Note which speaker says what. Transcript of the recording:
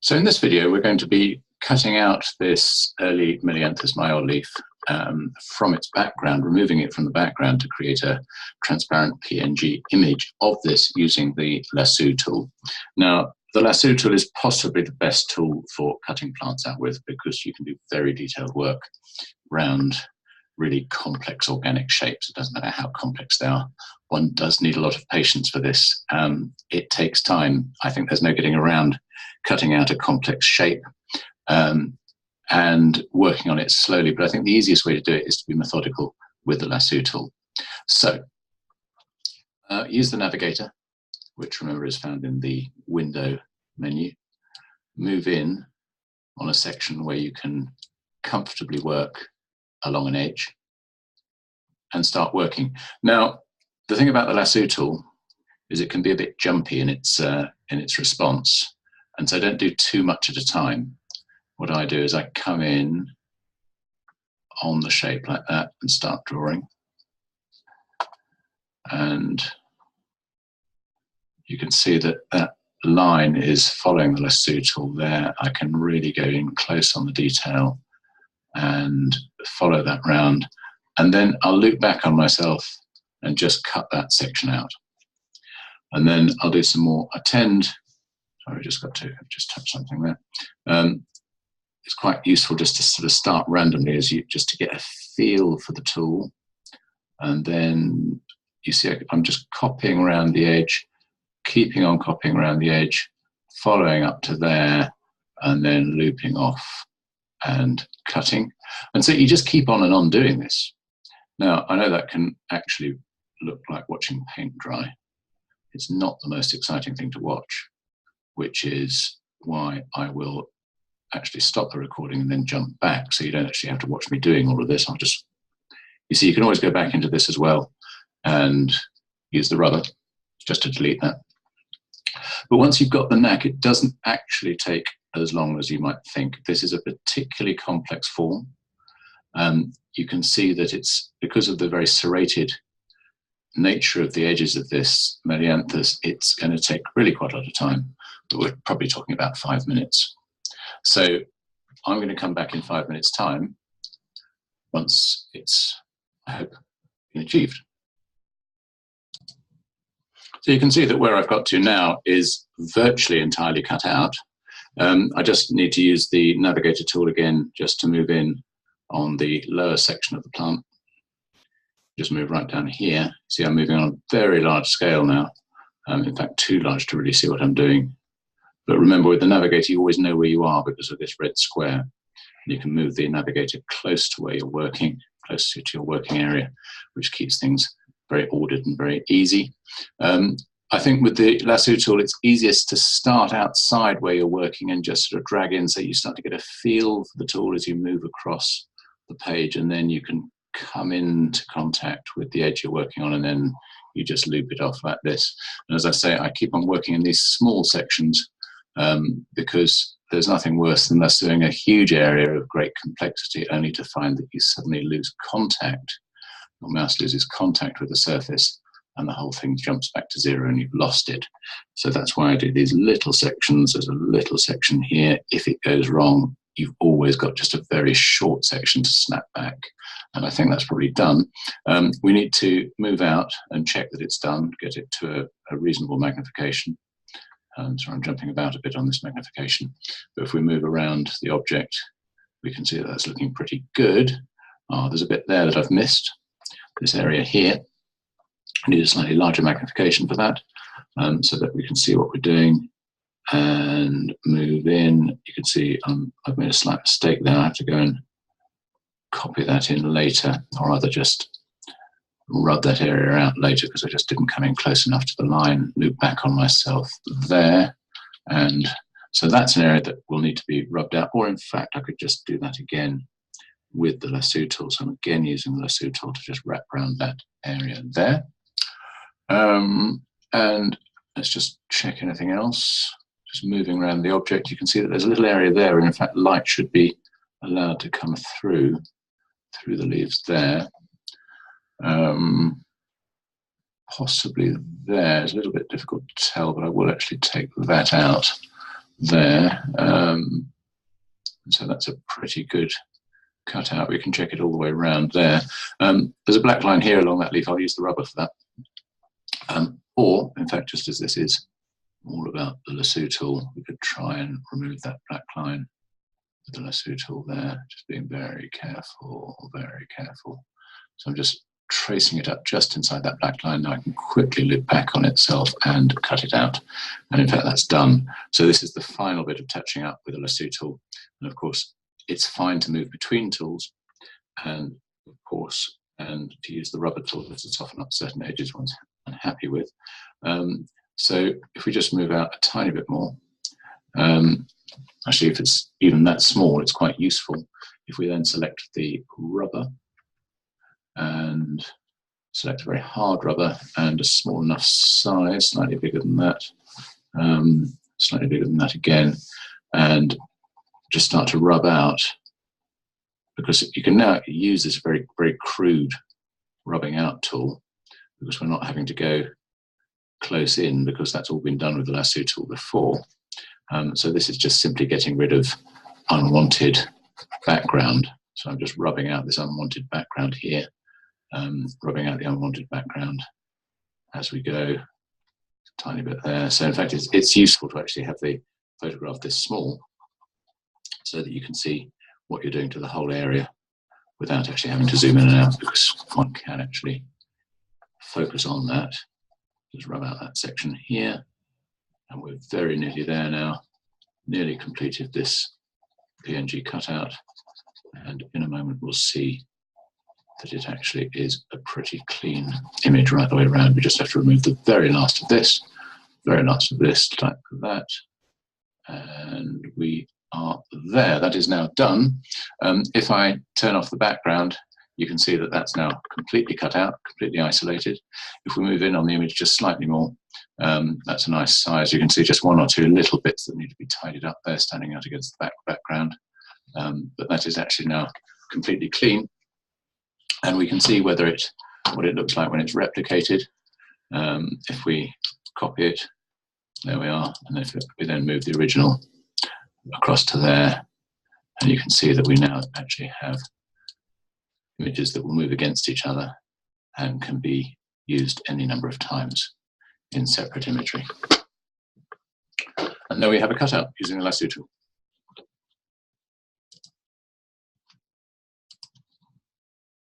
Speaker 1: So in this video, we're going to be cutting out this early Melianthus myol leaf from its background, removing it from the background to create a transparent PNG image of this using the Lasso tool. Now, the Lasso tool is possibly the best tool for cutting plants out with because you can do very detailed work around really complex organic shapes. It doesn't matter how complex they are. One does need a lot of patience for this. It takes time. I think there's no getting around cutting out a complex shape and working on it slowly. But I think the easiest way to do it is to be methodical with the Lasso tool. So use the navigator, which remember is found in the window menu. Move in on a section where you can comfortably work along an edge and start working. Now, the thing about the Lasso tool is it can be a bit jumpy in its response. And so don't do too much at a time. What I do is I come in on the shape like that and start drawing. And you can see that that line is following the Lasso tool there. I can really go in close on the detail and follow that round. And then I'll loop back on myself and just cut that section out. And then I'll do some more. Sorry, I've just touched something there. It's quite useful just to sort of start randomly just to get a feel for the tool. And then you see I'm just copying around the edge, keeping on copying around the edge, following up to there, and then looping off and cutting. And so you just keep on and on doing this. Now, I know that can actually look like watching paint dry. It's not the most exciting thing to watch, which is why I will actually stop the recording and then jump back, so you don't actually have to watch me doing all of this. You see, you can always go back into this as well and use the rubber just to delete that. But once you've got the knack, it doesn't actually take as long as you might think. This is a particularly complex form. You can see that it's because of the very serrated nature of the edges of this Melianthus, it's going to take really quite a lot of time, but we're probably talking about 5 minutes. So I'm going to come back in 5 minutes' time once it's, I hope, been achieved. So you can see that where I've got to now is virtually entirely cut out. I just need to use the navigator tool again just to move in on the lower section of the plant. Just move right down here. See, I'm moving on a very large scale now. In fact, too large to really see what I'm doing. But remember, with the navigator, you always know where you are because of this red square. You can move the navigator close to where you're working, close to your working area, which keeps things very ordered and very easy. I think with the Lasso tool, it's easiest to start outside where you're working and just sort of drag in so you start to get a feel for the tool as you move across the page, and then you can come into contact with the edge you're working on, and then you just loop it off like this. And as I say, I keep on working in these small sections because there's nothing worse than lassoing a huge area of great complexity only to find that you suddenly lose contact. Your mouse loses contact with the surface and the whole thing jumps back to zero and you've lost it. So that's why I do these little sections. There's a little section here. If it goes wrong, you've always got just a very short section to snap back. And I think that's probably done. We need to move out and check that it's done, get it to a reasonable magnification. So I'm jumping about a bit on this magnification. But if we move around the object, we can see that that's looking pretty good. There's a bit there that I've missed. This area here. I need a slightly larger magnification for that, so that we can see what we're doing. And move in. You can see I've made a slight mistake there. I have to go and copy that in later, or either just rub that area out later because I just didn't come in close enough to the line. Loop back on myself there. And so that's an area that will need to be rubbed out, or in fact, I could just do that again with the Lasso tool. So I'm again using the Lasso tool to just wrap around that area there. And let's just check anything else. Just moving around the object, you can see that there's a little area there, and in fact light should be allowed to come through the leaves there. Possibly there. It's a little bit difficult to tell, but I will actually take that out. there. So that's a pretty good cutout. We can check it all the way around there. There's a black line here along that leaf. I'll use the rubber for that. Or, in fact, just as this is all about the Lasso tool, we could try and remove that black line with the Lasso tool there, just being very careful, very careful. So I'm just tracing it up just inside that black line. Now I can quickly loop back on itself and cut it out. And in fact, that's done. So this is the final bit of touching up with the Lasso tool. And of course, it's fine to move between tools, and of course, and to use the rubber tool to soften up certain edges ones I'm happy with. So if we just move out a tiny bit more, actually if it's even that small, it's quite useful. If we then select the rubber and select a very hard rubber and a small enough size, slightly bigger than that, slightly bigger than that again, and just start to rub out, because you can now use this very, very crude rubbing out tool, because we're not having to go close in, because that's all been done with the Lasso tool before. So this is just simply getting rid of unwanted background. So I'm just rubbing out this unwanted background here, rubbing out the unwanted background as we go, a tiny bit there. So in fact, it's useful to actually have the photograph this small so that you can see what you're doing to the whole area without actually having to zoom in and out, because one can actually focus on that. Just rub out that section here, and we're very nearly there now, nearly completed this PNG cutout, and in a moment we'll see that it actually is a pretty clean image right the way around. We just have to remove the very last of this, like that, and we are there. That is now done. If I turn off the background, you can see that that's now completely cut out, completely isolated. If we move in on the image just slightly more, that's a nice size. You can see just one or two little bits that need to be tidied up there, standing out against the background. But that is actually now completely clean. And we can see what it looks like when it's replicated. If we copy it, there we are. And if we then move the original across to there, and you can see that we now actually have images that will move against each other and can be used any number of times in separate imagery. And there we have a cutout using the Lasso tool.